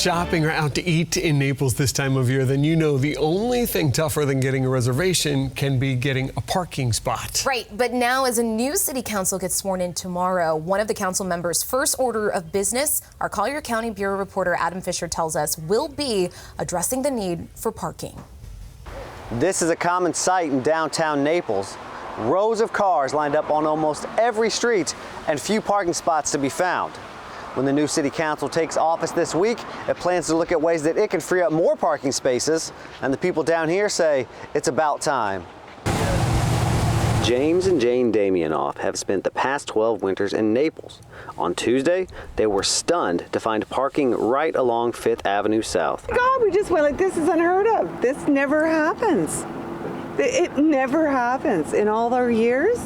shopping or out to eat in Naples this time of year, then you know the only thing tougher than getting a reservation can be getting a parking spot. Right, but now as a new city council gets sworn in tomorrow, one of the council members' first order of business, our Collier County Bureau reporter Adam Fisher tells us, will be addressing the need for parking. This is a common sight in downtown Naples. Rows of cars lined up on almost every street and few parking spots to be found. When the new city council takes office this week, it plans to look at ways that it can free up more parking spaces, and the people down here say it's about time. James and Jane Damianoff have spent the past 12 winters in Naples. On Tuesday, they were stunned to find parking right along 5th Avenue South. God, we just went like, this is unheard of. This never happens. It never happens in all our years.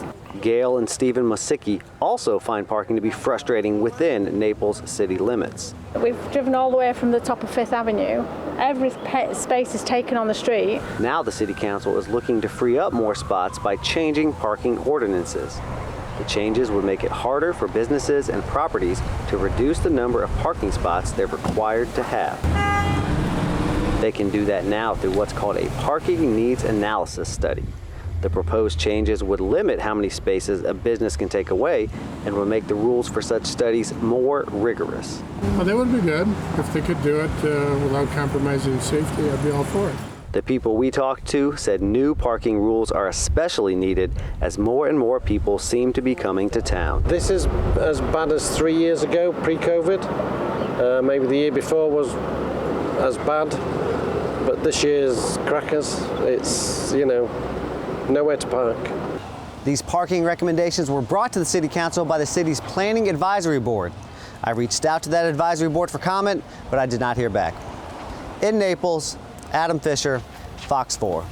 Gail and Stephen Masicki also find parking to be frustrating within Naples city limits. We've driven all the way from the top of 5th Avenue. Every space is taken on the street. Now the city council is looking to free up more spots by changing parking ordinances. The changes would make it harder for businesses and properties to reduce the number of parking spots they're required to have. They can do that now through what's called a parking needs analysis study. The proposed changes would limit how many spaces a business can take away and would make the rules for such studies more rigorous. Well, that would be good. If they could do it without compromising safety, I'd be all for it. The people we talked to said new parking rules are especially needed as more and more people seem to be coming to town. This is as bad as 3 years ago, pre-COVID. Maybe the year before was as bad, but this year's crackers. It's, nowhere to park. These parking recommendations were brought to the City Council by the city's Planning Advisory Board. I reached out to that advisory board for comment, but I did not hear back. In Naples, Adam Fisher, Fox 4.